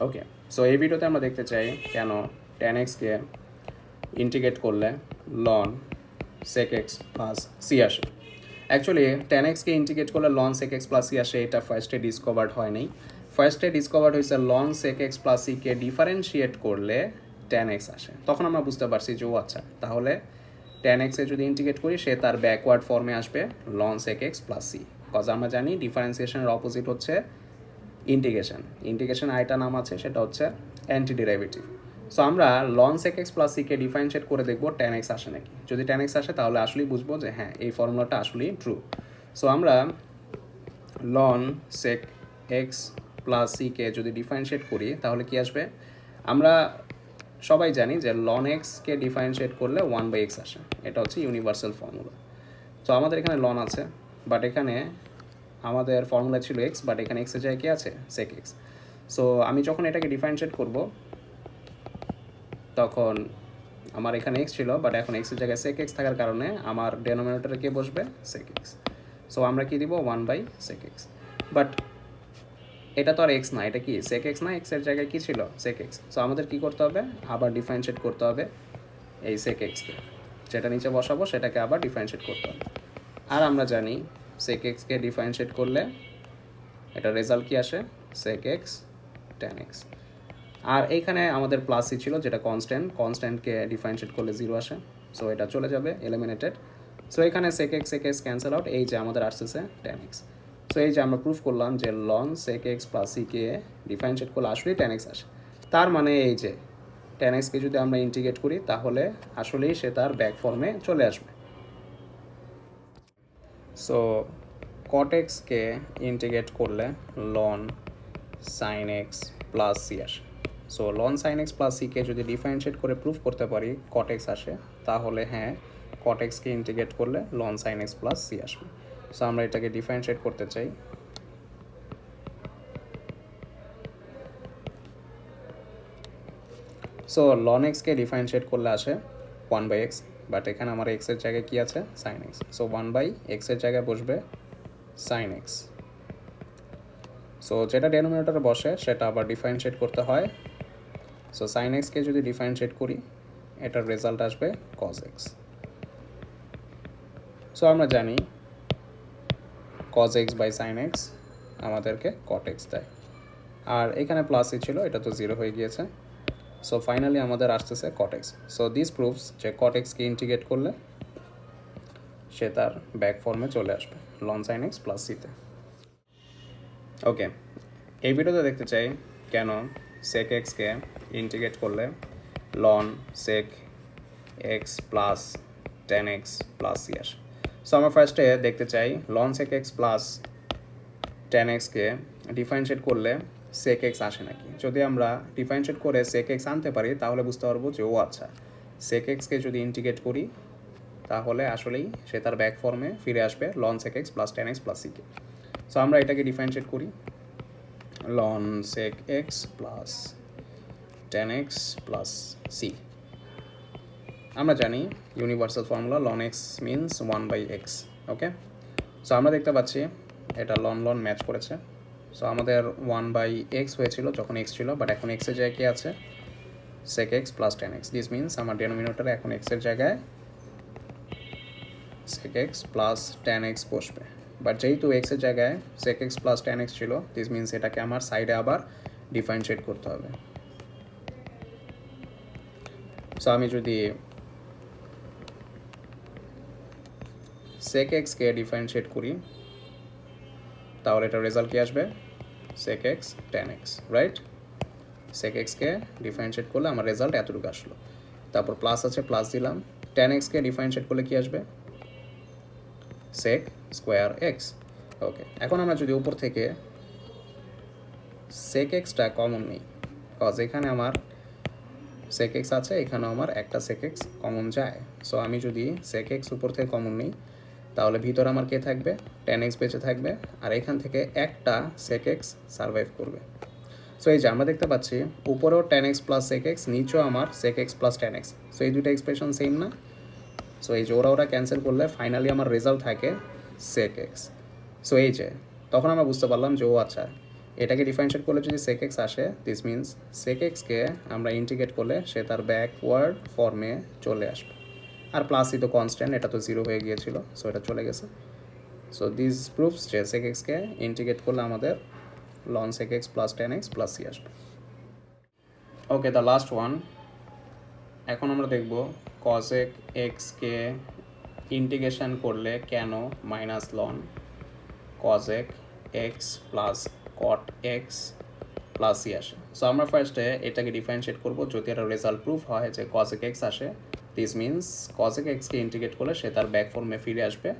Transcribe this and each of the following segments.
ওকে, so এই ভিডিওতে আমরা দেখতে চাই কেন tan x কে ইন্টিগ্রেট করলে ln sec x plus c আসে। অ্যাকচুয়ালি tan x কে ইন্টিগ্রেট করলে ln sec x plus c আসে, এটা ফার্স্টে ডিসকভার্ড হয় নাই। ফার্স্টে ডিসকভার্ড হয়েছে ln sec x plus c কে ডিফারেন্সিয়েট করলে tan x আসে। তখন আমরা বুঝতে পারছি যে ও আচ্ছা, তাহলে tan x এ যদি ইন্টিগ্রেট করি সে তার ব্যাকওয়ার্ড ফর্মে আসবে ln sec x plus c, cause আমরা জানি ডিফারেন্সিয়েশনের অপোজিট হচ্ছে ইন্টিগ্রেশন। ইন্টিগ্রেশন আরেকটা নাম আছে, সেটা হচ্ছে অ্যান্টি ডেরিভেটিভ। সো আমরা ln sec x plus c কে ডিফারেন্সিয়েট করে দেখবো tan x আসে নাকি। যদি tan x আসে তাহলে আসলেই বুঝবো যে হ্যাঁ এই ফর্মুলাটা আসলেই ট্রু। সো আমরা ln sec x plus c কে যদি ডিফারেন্সিয়েট করি তাহলে কি আসবে? আমরা সবাই জানি যে ln x কে ডিফারেন্সিয়েট করলে 1/x আসে, এটা হচ্ছে ইউনিভার্সাল ফর্মুলা। তো আমাদের এখানে ln আছে, বাট এখানে আমাদের ফর্মুলা ছিল x, বাট এখানে x এর জায়গায় কি আছে? sec x। সো আমি যখন এটাকে ডিফারেন্সিয়েট করব তখন আমার এখানে x ছিল, বাট এখন x এর জায়গায় sec x থাকার কারণে আমার ডেনোমিনেটরে কে বসবে? sec x। সো আমরা কি দিব? 1/sec x। বাট এটা তো আর x না, এটা কি sec x না, x এর জায়গায় কি ছিল? sec x। সো আমাদের কি করতে হবে? আবার ডিফারেন্সিয়েট করতে হবে এই sec x কে, যেটা নিচে বসাবো সেটাকে আবার ডিফারেন্সিয়েট করতে হবে। আর আমরা জানি sec x কে ডিফারেন্সিয়েট করলে এটা রেজাল্ট কি আসে? sec x tan x। আর এইখানে আমাদের প্লাসই ছিল যেটা কনস্ট্যান্ট, কনস্ট্যান্টকে ডিফারেন্সিয়েট করলে 0 আসে। সো এটা চলে যাবে, এলিমিনেটেড। সো এখানে sec x ক্যান্সেল আউট, এই যে আমাদের আসতেছে tan x। সো এই যে আমরা প্রুফ করলাম যে ln sec x plus c কে ডিফারেন্সিয়েট করলে আসলেই tan x আসে। তার মানে এই যে tan x কে যদি আমরা ইন্টিগ্রেট করি তাহলে আসলেই সে তার ব্যাক ফর্মে চলে আসবে। সো cot x কে ইন্টিগ্রেট করলে ln sin x plus c আসে। So ln sin x plus c কে যদি ডিফারেন্সিয়েট করে প্রুফ করতে পারি cot x আসে, তাহলে হ্যাঁ cot x কে ইন্টিগ্রেট করলে ln sin x plus c আসবে। সো আমরা এটাকে ডিফারেন্সিয়েট করতে চাই। সো ln x কে ডিফারেন্সিয়েট করলে আসে 1/x, বাট এখানে আমার x এর জায়গায় কি আছে? sin x। সো 1/x এর জায়গায় বসবে sin x। সো যেটা ডেনোমিনেটরে বসে সেটা আবার ডিফারেন্সিয়েট করতে হয়। সো sin x কে যদি ডিফারেন্সিয়েট করি এটার রেজাল্ট আসবে cos x। সো আমরা জানি cos x by sin x আমাদেরকে cot x দেয়। আর এখানে প্লাসই ছিল, এটা তো 0 হয়ে গিয়েছে। সো ফাইনালি আমাদের আসতেছে cot x। So this proves যে cot x কে ইন্টিগ্রেট করলে সে তার ব্যাক ফর্মে চলে আসবে ln sin x plus c তে। ওকে, এই ভিডিওতে দেখতে চাই কেন sec x কে ইন্টিগ্রেট করলে ln sec x plus tan x plus c আসে। সো আমরা ফার্স্টে দেখতে চাই ln sec x plus tan x কে ডিফারেন্সিয়েট করলে sec x আসে নাকি। যদি আমরা ডিফারেন্সিয়েট করে sec x আনতে পারি তাহলে বুঝতে পারবো যে ও আচ্ছা, sec x কে যদি ইন্টিগ্রেট করি তাহলে আসলেই সে তার ব্যাক ফর্মে ফিরে আসবে ln sec x plus tan x plus c কে। সো আমরা এটাকে ডিফারেন্সিয়েট করি ln sec x plus tan x plus c। আমরা জানি universal formula ln x means 1/x। ওকে, সো আমরা দেখতে পাচ্ছি এটা ln ম্যাচ করেছে। সো আমাদের 1/x হয়েছিল যখন x ছিল, বাট এখন x এর জায়গায় কি আছে? sec x plus tan x। This means আমার ডেনোমিনেটরে এখন x এর জায়গায় sec x plus tan x বসবে। বাট যেহেতু x এর জায়গায় sec x plus tan x ছিল, দিস মিনস এটাকে আমার সাইডে আবার ডিফারেন্সিয়েট করতে হবে। সো আমি যদি sec x কে ডিফারেন্সিয়েট করি তাহলে এটার রেজাল্ট কি আসবে? sec x tan x, right? sec x কে ডিফারেন্সিয়েট করলে আমার রেজাল্ট এতটুকু আসলো। তারপর প্লাস আছে, প্লাস দিলাম। tan x কে ডিফারেন্সিয়েট করলে কি আসবে? sec square x। ওকে, এখন আমরা যদি উপর থেকে sec x টা কমন নিই, কজ এখানে আমার sec x আছে, এখানেও আমার একটা sec x কমন যায়। সো আমি যদি sec x উপর থেকে কমন নিই তাহলে ভিতরে আমার কে থাকবে? tan x বেঁচে থাকবে, আর এখান থেকে একটা sec x সারভাইভ করবে। সো এই যে আমরা দেখতে পাচ্ছি উপরেও tan x plus sec x, নিচেও আমার sec x plus tan x। So এই দুটো এক্সপ্রেশন সেম না? সো এই যে ওরা ক্যান্সেল করলে ফাইনালি আমার রেজাল্ট থাকে sec x। সো এই যে তখন আমরা বুঝতে পারলাম যে ও আচ্ছা, এটাকে ডিফারেন্সিয়েট করলে যদি sec x আসে, দিস মিনস sec x কে আমরা ইন্টিগ্রেট করলে সে তার ব্যাকওয়ার্ড ফর্মে চলে আসবে। আর প্লাসই তো কনস্ট্যান্ট, এটা তো 0 হয়ে গিয়েছিল, সো এটা চলে গেছে। সো দিস প্রুফস যে sec x কে ইন্টিগ্রেট করলে আমাদের ln sec x plus tan x plus c আসবে। ওকে, দ্য লাস্ট ওয়ান। এখন আমরা দেখব cosec x কে ইন্টিগ্রেশন করলে কেন minus ln cosec x plus cot x plus c আসে। সো আমরা ফার্স্টে এটাকে ডিফারেন্সিয়েট করব। যদি এটা রেজাল্ট প্রুফ হয় যে cosec x আসে, this means cosec x K integrate করলে সে তার ব্যাক ফর্মে ফিরে আসবে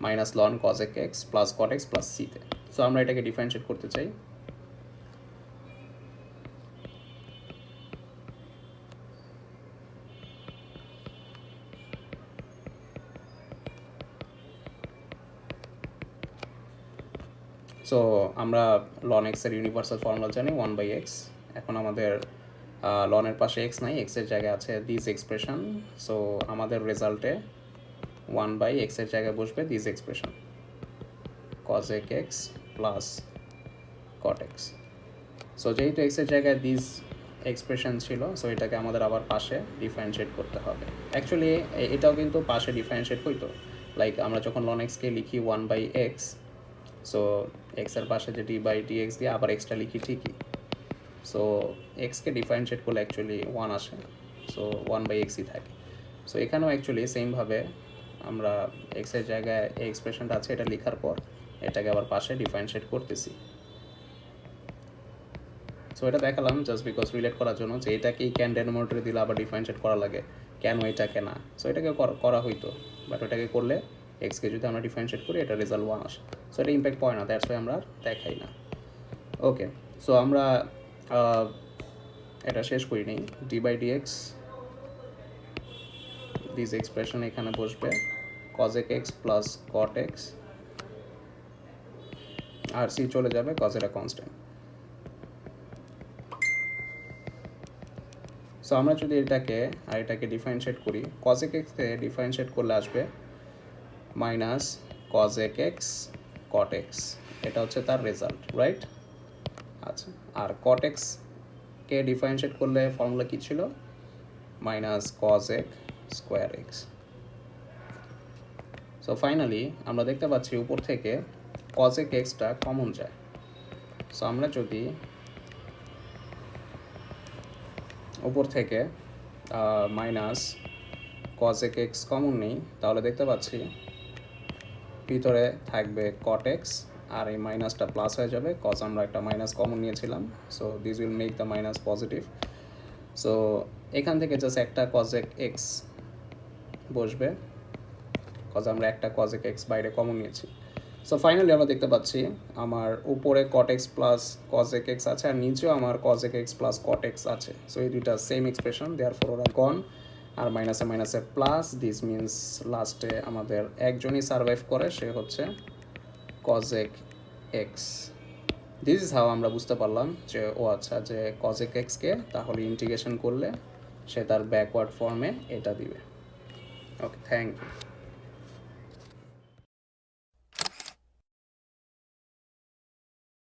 minus ln cosec x plus cot x plus c তে। সো আমরা এটাকে ডিফারেন্সিয়েট করতে চাই। সো আমরা ln x এর ইউনিভার্সাল ফর্মুলা জানি 1/x। এখন আমাদের ln এর পাশে x নাই, x এর জায়গায় আছে দিস এক্সপ্রেশন। সো আমাদের রেজাল্টে 1/x এর জায়গায় বসবে this expression cosec x plus cot x। So যেহেতু x এর জায়গায় দিস এক্সপ্রেশন ছিল, সো এটাকে আমাদের আবার পাশে ডিফারেন্সিয়েট করতে হবে। অ্যাকচুয়ালি এটাও কিন্তু পাশে ডিফারেন্সিয়েট হইতো, লাইক আমরা যখন ln x কে লিখি 1/x, সো x এর পাশে যে d/dx দিয়ে আবার এক্সটা লিখি ঠিকই। সো এক্সকে ডিফারেন্সিয়েট করলে অ্যাকচুয়ালি 1 আসে, সো 1/xই থাকে। সো এখানেও অ্যাকচুয়ালি সেমভাবে আমরা x এর জায়গায় এই এক্সপ্রেশনটা আছে, এটা লেখার পর এটাকে আবার পাশে ডিফারেন্সিয়েট করতেছি। সো এটা দেখালাম জাস্ট বিকজ রিলেট করার জন্য যে এটাকেই ক্যান ডেনোমিনেটরে দিলে আবার ডিফারেন্সিয়েট করা লাগে, কেন এটাকে না। সো এটাকে করা হইতো, বাট ওটাকে করলে এক্সকে যদি আমরা ডিফারেন্সিয়েট করি এটা রেজাল্ট 1 আসে। সো এটা ইম্প্যাক্ট পড়ে না, দ্যাটস ওয়াই আমরা দেখাই না। ওকে, সো আমরা এটা শেষ করি নেই। d/dx দিস এক্সপ্রেশন এখানে বসবে cosec x plus cot x, আর c চলে যাবে cos এটা কনস্ট্যান্ট। সো আমরা যদি এটাকে ডিফারেন্সিয়েট করি, cosec x কে ডিফারেন্সিয়েট করলে আসবে minus cosec x cot x, এটা হচ্ছে তার রেজাল্ট, রাইট? আচ্ছা, আর cot x কে ডিফারেন্সিয়েট করলে ফর্মুলা কি ছিল? Minus cosec square x। So finally আমরা দেখতে পাচ্ছি উপর থেকে cosec xটা কমন যায়। সো আমরা যদি উপর থেকে মাইনাস cosec x কমন নেই, তাহলে দেখতে পাচ্ছি ভিতরে থাকবে cot x, আর এই মাইনাসটা প্লাস হয়ে যাবে কজ আমরা একটা মাইনাস কমন নিয়েছিলাম। So this will make the minus positive. So এখান থেকে জাস্ট একটা cosec x বসবে কজ আমরা একটা cosec x বাইরে কমন নিয়েছি। সো ফাইনালি আমরা দেখতে পাচ্ছি আমার উপরে cot x plus cosec x আছে, আর নিচেও আমার cosec x plus cot x আছে। সো এই দুইটা সেম এক্সপ্রেশন, দেয়ারফর ওরা গন। আর মাইনাসে মাইনাসে প্লাস, দিস মিনস লাস্টে আমাদের একজনই সার্ভাইভ করে, সে হচ্ছে cosec x। This is how আমরা বুঝতে পারলাম যে ও আচ্ছা, যে cosec x কে তাহলে ইন্টিগ্রেশন করলে সে তার ব্যাকওয়ার্ড ফর্মে এটা দিবে। ওকে, থ্যাংক ইউ।